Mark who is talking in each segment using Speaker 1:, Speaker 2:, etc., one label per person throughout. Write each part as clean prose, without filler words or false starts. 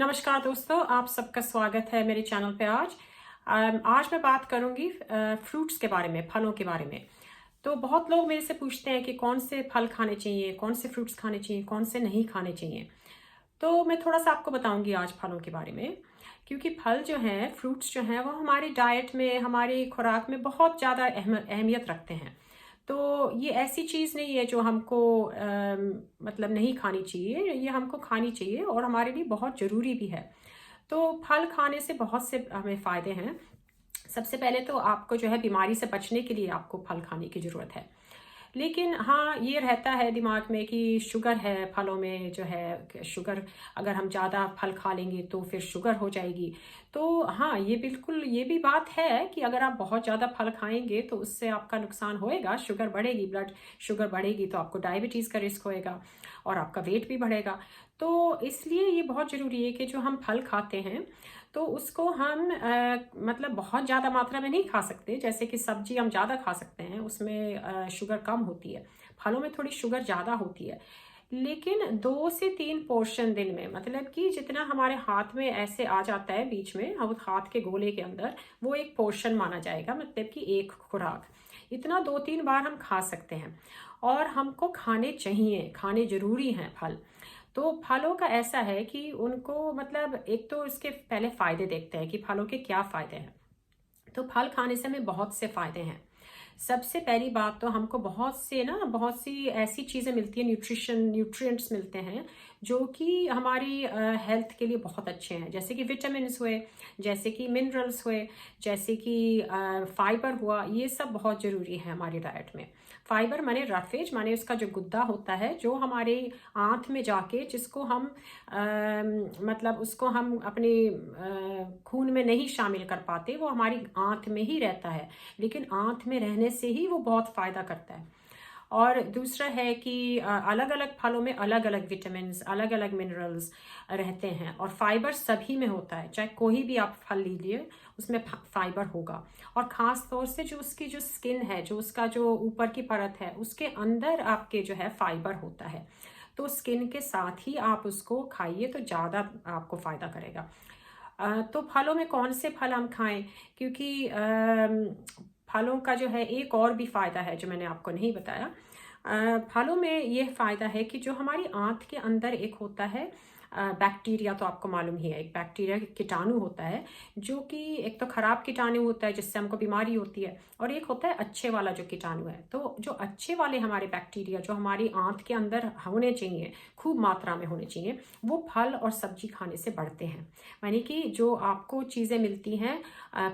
Speaker 1: नमस्कार दोस्तों, आप सबका स्वागत है मेरे चैनल पे। आज मैं बात करूंगी फ्रूट्स के बारे में, फलों के बारे में। तो बहुत लोग मेरे से पूछते हैं कि कौन से फल खाने चाहिए, कौन से फ्रूट्स खाने चाहिए, कौन से नहीं खाने चाहिए। तो मैं थोड़ा सा आपको बताऊंगी आज फलों के बारे में, क्योंकि फल जो हैं, फ्रूट्स जो हैं, वो हमारी डाइट में, हमारी खुराक में बहुत ज़्यादा अहमियत रखते हैं। तो ये ऐसी चीज़ नहीं है जो हमको मतलब नहीं खानी चाहिए, ये हमको खानी चाहिए और हमारे लिए बहुत ज़रूरी भी है। तो फल खाने से बहुत से हमें फ़ायदे हैं। सबसे पहले तो आपको जो है बीमारी से बचने के लिए आपको फल खाने की ज़रूरत है। लेकिन हाँ, ये रहता है दिमाग में कि शुगर है फलों में, जो है शुगर, अगर हम ज़्यादा फल खा लेंगे तो फिर शुगर हो जाएगी। तो हाँ, ये बिल्कुल ये भी बात है कि अगर आप बहुत ज़्यादा फल खाएंगे तो उससे आपका नुकसान होएगा, शुगर बढ़ेगी, ब्लड शुगर बढ़ेगी तो आपको डायबिटीज़ का रिस्क होएगा और आपका वेट भी बढ़ेगा। तो इसलिए ये बहुत ज़रूरी है कि जो हम फल खाते हैं तो उसको हम मतलब बहुत ज़्यादा मात्रा में नहीं खा सकते। जैसे कि सब्जी हम ज़्यादा खा सकते हैं, उसमें शुगर कम होती है। फलों में थोड़ी शुगर ज़्यादा होती है, लेकिन 2 से 3 पोर्शन दिन में, मतलब कि जितना हमारे हाथ में ऐसे आ जाता है बीच में, हम हाथ के गोले के अंदर, वो एक पोर्शन माना जाएगा, मतलब कि एक खुराक। इतना 2-3 बार हम खा सकते हैं और हमको खाने चाहिए, खाने ज़रूरी हैं फल। तो फलों का ऐसा है कि उनको, मतलब एक तो इसके पहले फ़ायदे देखते हैं कि फलों के क्या फ़ायदे हैं। तो फल खाने से हमें बहुत से फ़ायदे हैं। सबसे पहली बात तो हमको बहुत सी ऐसी चीज़ें मिलती हैं, न्यूट्रिएंट्स मिलते हैं जो कि हमारी हेल्थ के लिए बहुत अच्छे हैं। जैसे कि विटामिन्स हुए, जैसे कि मिनरल्स हुए, जैसे कि फाइबर हुआ। ये सब बहुत ज़रूरी है हमारी डाइट में। फाइबर माने रफेज, माने उसका जो गुद्दा होता है, जो हमारे आँत में जाके, जिसको हम मतलब उसको हम अपने खून में नहीं शामिल कर पाते, वो हमारी आँत में ही रहता है, लेकिन आँत में रहने से ही वो बहुत फ़ायदा करता है। और दूसरा है कि अलग अलग फलों में अलग अलग विटामिन्स, अलग अलग मिनरल्स रहते हैं और फाइबर सभी में होता है। चाहे कोई भी आप फल लीजिए, उसमें फाइबर होगा। और ख़ास तौर से जो उसकी जो स्किन है, जो उसका जो ऊपर की परत है, उसके अंदर आपके जो है फाइबर होता है। तो स्किन के साथ ही आप उसको खाइए तो ज़्यादा आपको फ़ायदा करेगा। तो फलों में कौन से फल हम खाएं, क्योंकि फलों का जो है एक और भी फ़ायदा है जो मैंने आपको नहीं बताया। फलों में ये फ़ायदा है कि जो हमारी आँत के अंदर एक होता है बैक्टीरिया, तो आपको मालूम ही है, एक बैक्टीरिया कीटाणु होता है, जो कि एक तो ख़राब कीटाणु होता है जिससे हमको बीमारी होती है, और एक होता है अच्छे वाला जो कीटाणु है। तो जो अच्छे वाले हमारे बैक्टीरिया जो हमारी आँत के अंदर होने चाहिए, खूब मात्रा में होने चाहिए, वो फल और सब्जी खाने से बढ़ते हैं। यानी कि जो आपको चीज़ें मिलती हैं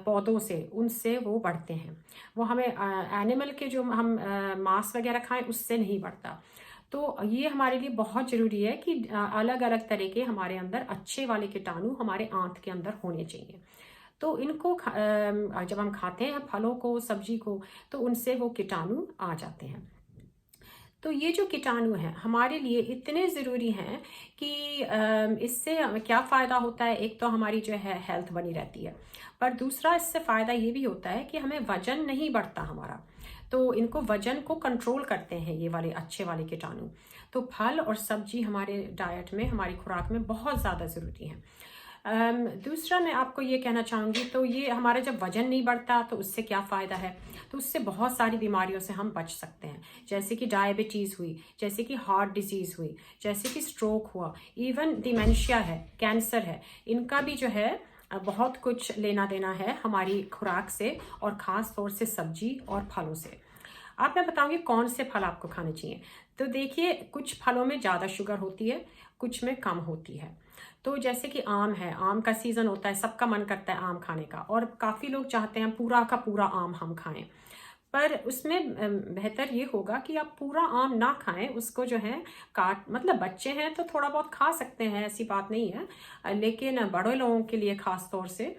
Speaker 1: पौधों से, उनसे वो बढ़ते हैं। वो हमें एनिमल के जो हम मांस वगैरह खाएं उससे नहीं बढ़ता। तो ये हमारे लिए बहुत ज़रूरी है कि अलग अलग तरह के हमारे अंदर अच्छे वाले कीटाणु हमारे आँत के अंदर होने चाहिए। तो इनको जब हम खाते हैं फलों को, सब्जी को, तो उनसे वो कीटाणु आ जाते हैं। तो ये जो कीटाणु हैं हमारे लिए इतने ज़रूरी हैं कि इससे हमें क्या फ़ायदा होता है। एक तो हमारी जो है हेल्थ बनी रहती है, पर दूसरा इससे फ़ायदा ये भी होता है कि हमें वज़न नहीं बढ़ता हमारा। तो इनको वज़न को कंट्रोल करते हैं ये वाले अच्छे वाले कीटाणु। तो फल और सब्जी हमारे डाइट में, हमारी खुराक में बहुत ज़्यादा ज़रूरी हैं। दूसरा मैं आपको ये कहना चाहूँगी, तो ये हमारा जब वज़न नहीं बढ़ता तो उससे क्या फ़ायदा है, तो उससे बहुत सारी बीमारियों से हम बच सकते हैं। जैसे कि डायबिटीज़ हुई, जैसे कि हार्ट डिजीज़ हुई, जैसे कि स्ट्रोक हुआ, इवन डिमेंशिया है, कैंसर है। इनका भी जो है बहुत कुछ लेना देना है हमारी खुराक से, और ख़ास तौर से सब्जी और फलों से। अब मैं बताऊंगी कौन से फल आपको खाने चाहिए। तो देखिए, कुछ फलों में ज़्यादा शुगर होती है, कुछ में कम होती है। तो जैसे कि आम है, आम का सीज़न होता है, सबका मन करता है आम खाने का, और काफ़ी लोग चाहते हैं पूरा का पूरा आम हम खाएं। पर उसमें बेहतर ये होगा कि आप पूरा आम ना खाएं, उसको जो है काट, मतलब बच्चे हैं तो थोड़ा बहुत खा सकते हैं, ऐसी बात नहीं है, लेकिन बड़े लोगों के लिए ख़ास तौर से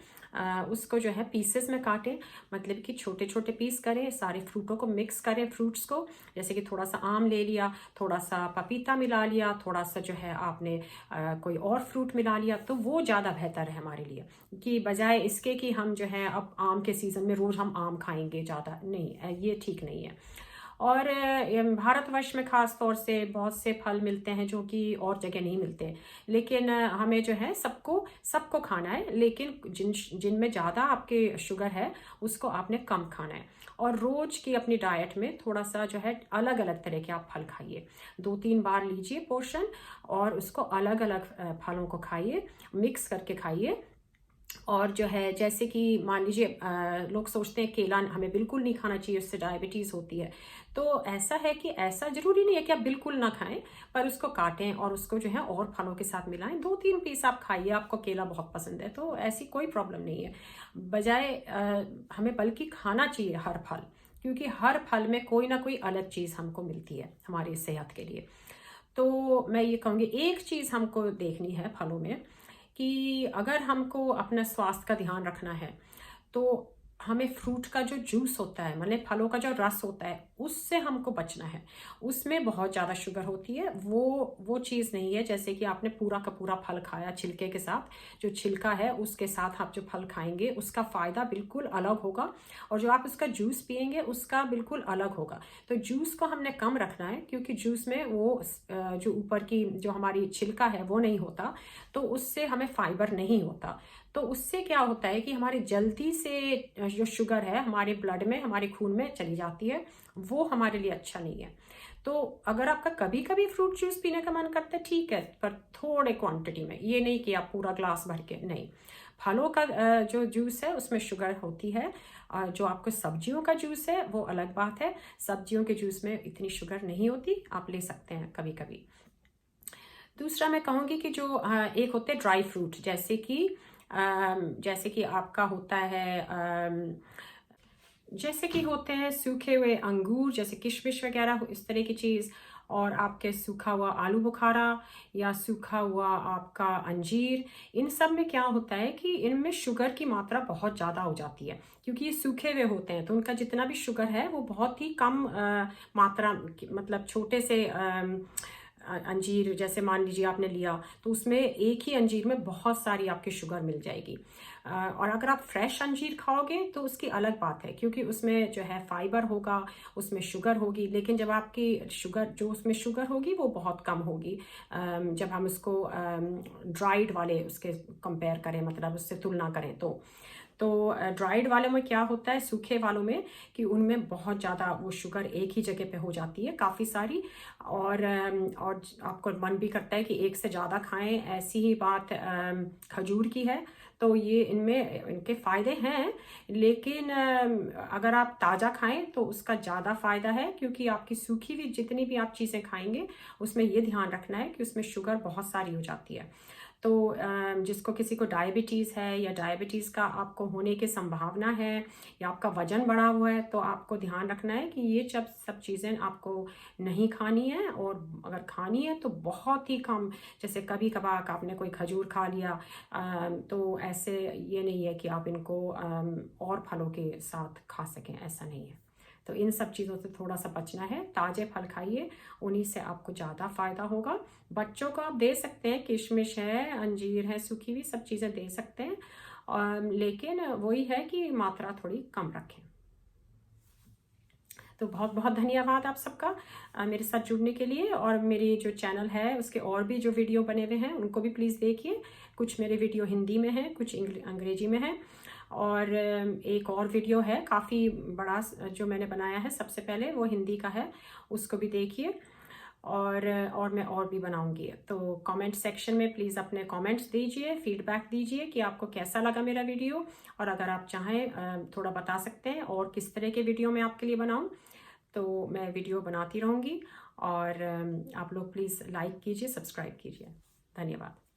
Speaker 1: उसको जो है पीसेस में काटें, मतलब कि छोटे छोटे पीस करें, सारे फ्रूटों को मिक्स करें, फ्रूट्स को। जैसे कि थोड़ा सा आम ले लिया, थोड़ा सा पपीता मिला लिया, थोड़ा सा जो है आपने कोई और फ्रूट मिला लिया, तो वो ज़्यादा बेहतर है हमारे लिए, कि बजाय इसके कि हम जो है अब आम के सीज़न में रोज़ हम आम खाएंगे ज़्यादा नहीं, ये ठीक नहीं है। और भारतवर्ष में ख़ास तौर से बहुत से फल मिलते हैं जो कि और जगह नहीं मिलते, लेकिन हमें जो है सबको सबको खाना है, लेकिन जिनमें ज़्यादा आपके शुगर है उसको आपने कम खाना है। और रोज़ की अपनी डाइट में थोड़ा सा जो है अलग अलग तरह के आप फल खाइए, 2-3 बार लीजिए पोर्शन और उसको अलग अलग फलों को खाइए, मिक्स करके खाइए। और जो है जैसे कि मान लीजिए लोग सोचते हैं केला हमें बिल्कुल नहीं खाना चाहिए, उससे डायबिटीज़ होती है। तो ऐसा है कि ऐसा ज़रूरी नहीं है कि आप बिल्कुल ना खाएं, पर उसको काटें और उसको जो है और फलों के साथ मिलाएं। 2-3 पीस आप खाइए, आपको केला बहुत पसंद है तो ऐसी कोई प्रॉब्लम नहीं है। बजाय हमें बल्कि खाना चाहिए हर फल, क्योंकि हर फल में कोई ना कोई अलग चीज़ हमको मिलती है हमारी सेहत के लिए। तो मैं ये कहूँगी एक चीज़ हमको देखनी है फलों में, कि अगर हमको अपना स्वास्थ्य का ध्यान रखना है तो हमें फ्रूट का जो जूस होता है, मतलब फलों का जो रस होता है, उससे हमको बचना है। उसमें बहुत ज़्यादा शुगर होती है, वो चीज़ नहीं है जैसे कि आपने पूरा का पूरा फल खाया छिलके के साथ। जो छिलका है उसके साथ आप जो फल खाएंगे उसका फ़ायदा बिल्कुल अलग होगा, और जो आप उसका जूस पिएंगे उसका बिल्कुल अलग होगा। तो जूस को हमने कम रखना है, क्योंकि जूस में वो जो ऊपर की जो हमारी छिलका है वो नहीं होता, तो उससे हमें फाइबर नहीं होता। तो उससे क्या होता है कि हमारे जल्दी से जो शुगर है हमारे ब्लड में, हमारे खून में चली जाती है, वो हमारे लिए अच्छा नहीं है। तो अगर आपका कभी कभी फ्रूट जूस पीने का मन करता है ठीक है, पर थोड़े क्वांटिटी में, ये नहीं कि आप पूरा ग्लास भर के नहीं। फलों का जो जूस है उसमें शुगर होती है, जो आपको सब्जियों का जूस है वो अलग बात है। सब्जियों के जूस में इतनी शुगर नहीं होती, आप ले सकते हैं कभी कभी। दूसरा मैं कहूँगी कि जो एक होते हैं ड्राई फ्रूट, जैसे कि आपका होता है जैसे कि होते हैं सूखे हुए अंगूर, जैसे किशमिश वगैरह, इस तरह की चीज़। और आपके सूखा हुआ आलू बुखारा या सूखा हुआ आपका अंजीर, इन सब में क्या होता है कि इनमें शुगर की मात्रा बहुत ज़्यादा हो जाती है, क्योंकि ये सूखे हुए होते हैं तो उनका जितना भी शुगर है वो बहुत ही कम मात्रा, मतलब छोटे से अंजीर जैसे मान लीजिए आपने लिया तो उसमें एक ही अंजीर में बहुत सारी आपकी शुगर मिल जाएगी। और अगर आप फ्रेश अंजीर खाओगे तो उसकी अलग बात है, क्योंकि उसमें जो है फाइबर होगा, उसमें शुगर होगी, लेकिन जब आपकी शुगर जो उसमें शुगर होगी वो बहुत कम होगी जब हम उसको ड्राइड वाले उसके कंपेयर करें, मतलब उससे तुलना करें तो ड्राइड वालों में क्या होता है, सूखे वालों में, कि उनमें बहुत ज़्यादा वो शुगर एक ही जगह पे हो जाती है काफ़ी सारी, और आपको मन भी करता है कि एक से ज़्यादा खाएं। ऐसी ही बात खजूर की है। तो ये इनमें इनके फ़ायदे हैं, लेकिन अगर आप ताज़ा खाएं तो उसका ज़्यादा फ़ायदा है, क्योंकि आपकी सूखी हुई जितनी भी आप चीज़ें खाएंगे उसमें ये ध्यान रखना है कि उसमें शुगर बहुत सारी हो जाती है। तो जिसको किसी को डायबिटीज़ है या डायबिटीज़ का आपको होने की संभावना है, या आपका वज़न बढ़ा हुआ है, तो आपको ध्यान रखना है कि ये सब चीज़ें आपको नहीं खानी है, और अगर खानी है तो बहुत ही कम। जैसे कभी कभार आपने कोई खजूर खा लिया, तो ऐसे ये नहीं है कि आप इनको और फलों के साथ खा सकें, ऐसा नहीं है। तो इन सब चीज़ों से थोड़ा सा बचना है। ताज़े फल खाइए, उन्हीं से आपको ज़्यादा फ़ायदा होगा। बच्चों को आप दे सकते हैं, किशमिश है, अंजीर है, सूखी हुई सब चीज़ें दे सकते हैं, लेकिन वही है कि मात्रा थोड़ी कम रखें। तो बहुत बहुत धन्यवाद आप सबका मेरे साथ जुड़ने के लिए। और मेरी जो चैनल है उसके और भी जो वीडियो बने हुए हैं उनको भी प्लीज़ देखिए। कुछ मेरे वीडियो हिंदी में हैं, कुछ अंग्रेजी में हैं, और एक और वीडियो है काफ़ी बड़ा जो मैंने बनाया है सबसे पहले, वो हिंदी का है, उसको भी देखिए। और मैं और भी बनाऊंगी। तो कमेंट सेक्शन में प्लीज़ अपने कमेंट्स दीजिए, फीडबैक दीजिए कि आपको कैसा लगा मेरा वीडियो, और अगर आप चाहें थोड़ा बता सकते हैं और किस तरह के वीडियो मैं आपके लिए बनाऊं, तो मैं वीडियो बनाती रहूँगी। और आप लोग प्लीज़ लाइक कीजिए, सब्सक्राइब कीजिए। धन्यवाद।